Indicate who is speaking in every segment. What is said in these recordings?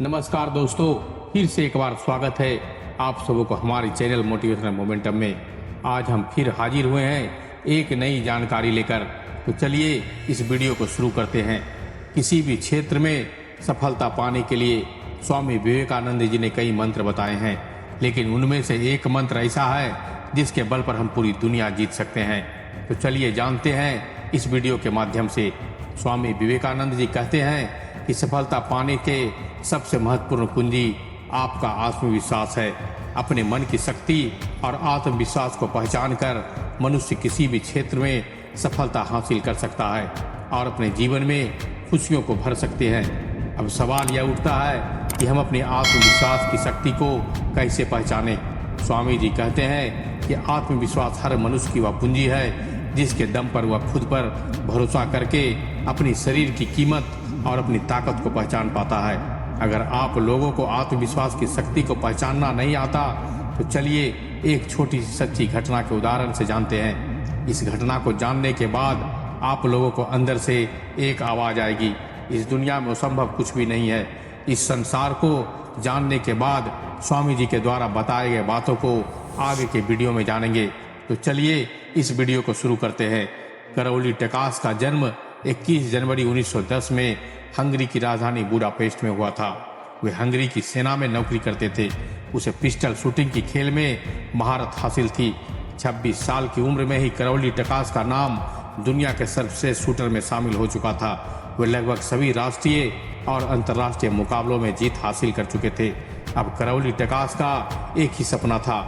Speaker 1: नमस्कार दोस्तों, फिर से एक बार स्वागत है आप सबों को हमारे चैनल मोटिवेशनल मोमेंटम में। आज हम फिर हाजिर हुए हैं एक नई जानकारी लेकर। तो चलिए इस वीडियो को शुरू करते हैं। किसी भी क्षेत्र में सफलता पाने के लिए स्वामी विवेकानंद जी ने कई मंत्र बताए हैं, लेकिन उनमें से एक मंत्र ऐसा है जिसके बल पर हम पूरी दुनिया जीत सकते हैं। तो चलिए जानते हैं इस वीडियो के माध्यम से। स्वामी विवेकानंद जी कहते हैं कि सफलता पाने के सबसे महत्वपूर्ण कुंजी आपका आत्मविश्वास है। अपने मन की शक्ति और आत्मविश्वास को पहचान कर मनुष्य किसी भी क्षेत्र में सफलता हासिल कर सकता है और अपने जीवन में खुशियों को भर सकते हैं। अब सवाल यह उठता है कि हम अपने आत्मविश्वास की शक्ति को कैसे पहचानें। स्वामी जी कहते हैं कि आत्मविश्वास हर मनुष्य की वह पूंजी है जिसके दम पर वह खुद पर भरोसा करके अपनी शरीर की कीमत और अपनी ताकत को पहचान पाता है। अगर आप लोगों को आत्मविश्वास की शक्ति को पहचानना नहीं आता तो चलिए एक छोटी सी सच्ची घटना के उदाहरण से जानते हैं। इस घटना को जानने के बाद आप लोगों को अंदर से एक आवाज आएगी, इस दुनिया में असंभव कुछ भी नहीं है। इस संसार को जानने के बाद स्वामी जी के द्वारा बताए गए बातों को आगे के वीडियो में जानेंगे। तो चलिए इस वीडियो को शुरू करते हैं। करौली टकास का जन्म 21 जनवरी 1910 में हंगरी की राजधानी बुडापेस्ट में हुआ था। वे हंगरी की सेना में नौकरी करते थे। उसे पिस्टल शूटिंग की खेल में महारत हासिल थी। 26 साल की उम्र में ही करौली टकास का नाम दुनिया के सर्वश्रेष्ठ शूटर में शामिल हो चुका था। वे लगभग सभी राष्ट्रीय और अंतर्राष्ट्रीय मुकाबलों में जीत हासिल कर चुके थे। अब करौली टकास का एक ही सपना था,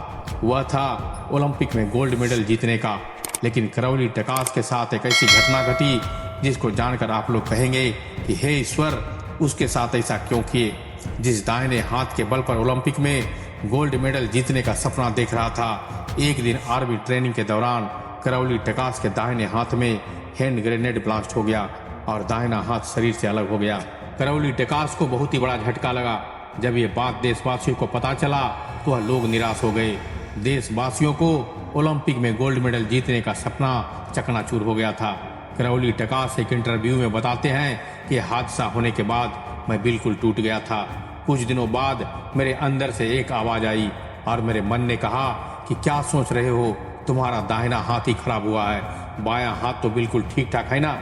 Speaker 1: वह था ओलंपिक में गोल्ड मेडल जीतने का। लेकिन करौली टकास के साथ एक ऐसी घटना घटी जिसको जानकर आप लोग कहेंगे कि हे ईश्वर, उसके साथ ऐसा क्यों किए। जिस दाहिने हाथ के बल पर ओलंपिक में गोल्ड मेडल जीतने का सपना देख रहा था, एक दिन आर्मी ट्रेनिंग के दौरान करौली टकास के दाहिने हाथ में हैंड ग्रेनेड ब्लास्ट हो गया और दाहिना हाथ शरीर से अलग हो गया। करौली टकास को बहुत ही बड़ा झटका लगा। जब ये बात देशवासियों को पता चला तो वह लोग निराश हो गए। देशवासियों को ओलंपिक में गोल्ड मेडल जीतने का सपना चकनाचूर हो गया था। करौली टकास एक इंटरव्यू में बताते हैं कि हादसा होने के बाद मैं बिल्कुल टूट गया था। कुछ दिनों बाद मेरे अंदर से एक आवाज आई और मेरे मन ने कहा कि क्या सोच रहे हो, तुम्हारा दाहिना हाथ ही खराब हुआ है, बायां हाथ तो बिल्कुल ठीक ठाक है ना।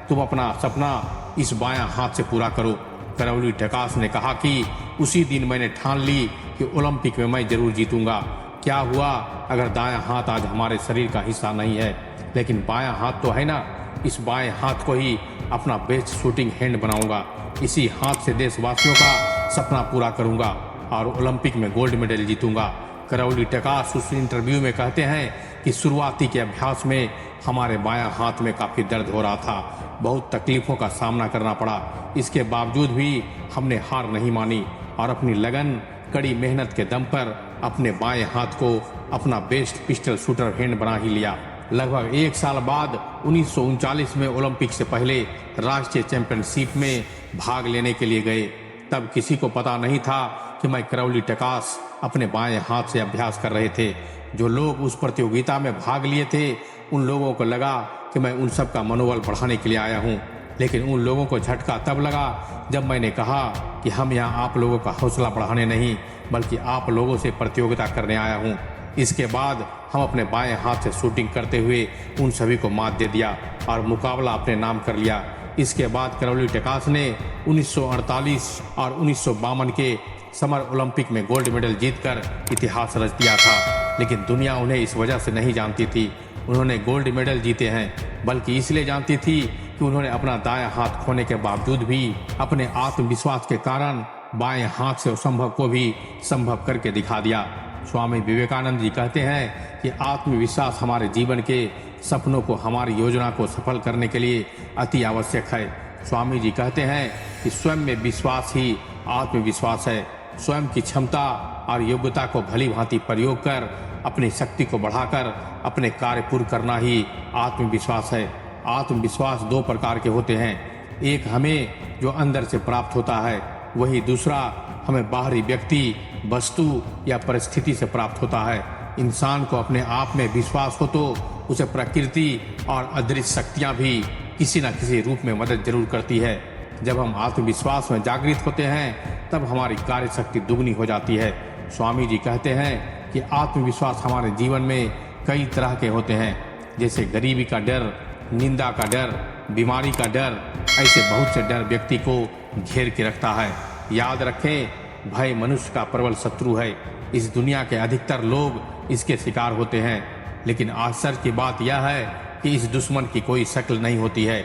Speaker 1: तुम अपना सपना इस बायां हाथ से पूरा करो। करौली टकास ने कहा कि उसी दिन मैंने ठान ली कि ओलंपिक में मैं जरूर जीतूंगा। क्या हुआ अगर दायां हाथ आज हमारे शरीर का हिस्सा नहीं है, लेकिन बायां हाथ तो है ना। इस बाएं हाथ को ही अपना बेस्ट शूटिंग हैंड बनाऊंगा। इसी हाथ से देशवासियों का सपना पूरा करूंगा और ओलंपिक में गोल्ड मेडल जीतूंगा। करौली टकास उस इंटरव्यू में कहते हैं कि शुरुआती के अभ्यास में हमारे बायां हाथ में काफ़ी दर्द हो रहा था, बहुत तकलीफों का सामना करना पड़ा। इसके बावजूद भी हमने हार नहीं मानी और अपनी लगन, कड़ी मेहनत के दम पर अपने बाएं हाथ को अपना बेस्ट पिस्टल शूटर हैंड बना ही लिया। लगभग एक साल बाद 1939 में ओलंपिक से पहले राष्ट्रीय चैंपियनशिप में भाग लेने के लिए गए। तब किसी को पता नहीं था कि मैं करौली टकास अपने बाएं हाथ से अभ्यास कर रहे थे। जो लोग उस प्रतियोगिता में भाग लिए थे उन लोगों को लगा कि मैं उन सब का मनोबल बढ़ाने के लिए आया हूँ, लेकिन उन लोगों को झटका तब लगा जब मैंने कहा कि हम यहाँ आप लोगों का हौसला बढ़ाने नहीं बल्कि आप लोगों से प्रतियोगिता करने आया हूँ। इसके बाद हम अपने बाएं हाथ से शूटिंग करते हुए उन सभी को मात दे दिया और मुकाबला अपने नाम कर लिया। इसके बाद करौली टकास ने 1948 और 1952 के समर ओलंपिक में गोल्ड मेडल जीतकर इतिहास रच दिया था। लेकिन दुनिया उन्हें इस वजह से नहीं जानती थी उन्होंने गोल्ड मेडल जीते हैं, बल्कि इसलिए जानती थी कि उन्होंने अपना दायां हाथ खोने के बावजूद भी अपने आत्मविश्वास के कारण बाएं हाथ से असंभव को भी संभव करके दिखा दिया। स्वामी विवेकानंद जी कहते हैं कि आत्मविश्वास हमारे जीवन के सपनों को, हमारी योजना को सफल करने के लिए अति आवश्यक है। स्वामी जी कहते हैं कि स्वयं में विश्वास ही आत्मविश्वास है। स्वयं की क्षमता और योग्यता को भली भांति प्रयोग कर अपनी शक्ति को बढ़ाकर अपने कार्य पूर्ण करना ही आत्मविश्वास है। आत्मविश्वास दो प्रकार के होते हैं, एक हमें जो अंदर से प्राप्त होता है, वही दूसरा हमें बाहरी व्यक्ति, वस्तु या परिस्थिति से प्राप्त होता है। इंसान को अपने आप में विश्वास हो तो उसे प्रकृति और अदृश्य शक्तियाँ भी किसी न किसी रूप में मदद जरूर करती है। जब हम आत्मविश्वास में जागृत होते हैं तब हमारी कार्य शक्ति दुगनी हो जाती है। स्वामी जी कहते हैं कि आत्मविश्वास हमारे जीवन में कई तरह के होते हैं, जैसे गरीबी का डर, निंदा का डर, बीमारी का डर। ऐसे बहुत से डर व्यक्ति को घेर के रखता है। याद रखें, भय मनुष्य का प्रबल शत्रु है। इस दुनिया के अधिकतर लोग इसके शिकार होते हैं, लेकिन आश्चर्य की बात यह है कि इस दुश्मन की कोई शक्ल नहीं होती है।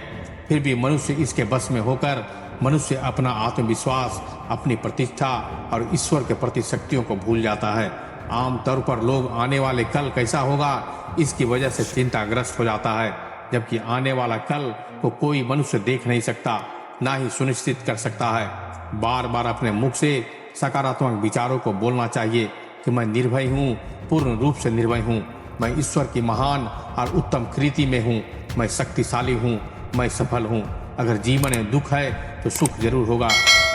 Speaker 1: फिर भी मनुष्य इसके बस में होकर मनुष्य अपना आत्मविश्वास, अपनी प्रतिष्ठा और ईश्वर के प्रति शक्तियों को भूल जाता है। आमतौर पर लोग आने वाले कल कैसा होगा इसकी वजह से चिंताग्रस्त हो जाता है, जबकि आने वाला कल को कोई मनुष्य देख नहीं सकता, ना ही सुनिश्चित कर सकता है। बार बार अपने मुख से सकारात्मक विचारों को बोलना चाहिए कि मैं निर्भय हूँ, पूर्ण रूप से निर्भय हूँ, मैं ईश्वर की महान और उत्तम कृति में हूँ, मैं शक्तिशाली हूँ, मैं सफल हूँ। अगर जीवन में दुख है तो सुख जरूर होगा,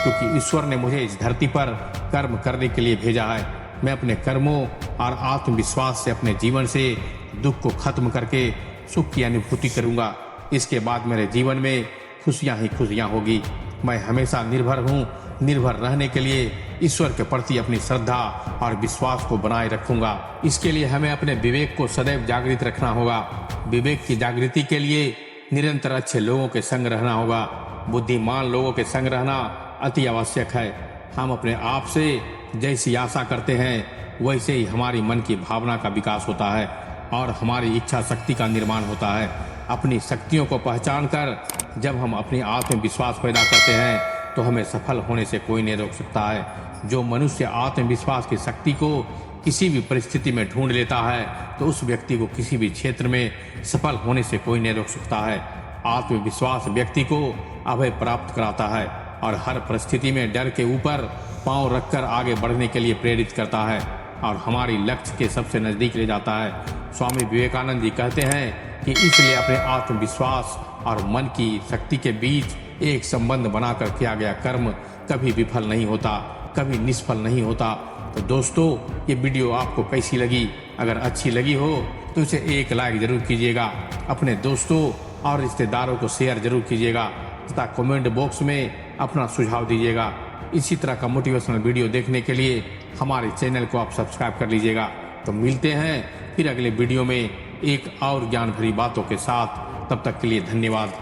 Speaker 1: क्योंकि ईश्वर ने मुझे इस धरती पर कर्म करने के लिए भेजा है। मैं अपने कर्मों और आत्मविश्वास से अपने जीवन से दुख को खत्म करके सुख की अनुभूति करूँगा। इसके बाद मेरे जीवन में खुशियाँ ही खुशियाँ होगी। मैं हमेशा निर्भर हूँ। निर्भर रहने के लिए ईश्वर के प्रति अपनी श्रद्धा और विश्वास को बनाए रखूंगा। इसके लिए हमें अपने विवेक को सदैव जागृत रखना होगा। विवेक की जागृति के लिए निरंतर अच्छे लोगों के संग रहना होगा। बुद्धिमान लोगों के संग रहना अति आवश्यक है। हम अपने आप से जैसी आशा करते हैं वैसे ही हमारी मन की भावना का विकास होता है और हमारी इच्छा शक्ति का निर्माण होता है। अपनी शक्तियों को पहचान कर जब हम अपनी आत्मविश्वास पैदा करते हैं तो हमें सफल होने से कोई नहीं रोक सकता है। जो मनुष्य आत्मविश्वास की शक्ति को किसी भी परिस्थिति में ढूंढ लेता है तो उस व्यक्ति को किसी भी क्षेत्र में सफल होने से कोई नहीं रोक सकता है। आत्मविश्वास व्यक्ति को अभय प्राप्त कराता है और हर परिस्थिति में डर के ऊपर पांव रखकर आगे बढ़ने के लिए प्रेरित करता है और हमारी लक्ष्य के सबसे नजदीक ले जाता है। स्वामी विवेकानंद जी कहते हैं कि इसलिए अपने आत्मविश्वास और मन की शक्ति के बीच एक संबंध बनाकर किया गया कर्म कभी विफल नहीं होता, कभी निष्फल नहीं होता। तो दोस्तों, ये वीडियो आपको कैसी लगी? अगर अच्छी लगी हो तो इसे एक लाइक जरूर कीजिएगा, अपने दोस्तों और रिश्तेदारों को शेयर जरूर कीजिएगा तथा कमेंट बॉक्स में अपना सुझाव दीजिएगा। इसी तरह का मोटिवेशनल वीडियो देखने के लिए हमारे चैनल को आप सब्सक्राइब कर लीजिएगा। तो मिलते हैं फिर अगले वीडियो में एक और ज्ञान भरी बातों के साथ। तब तक के लिए धन्यवाद।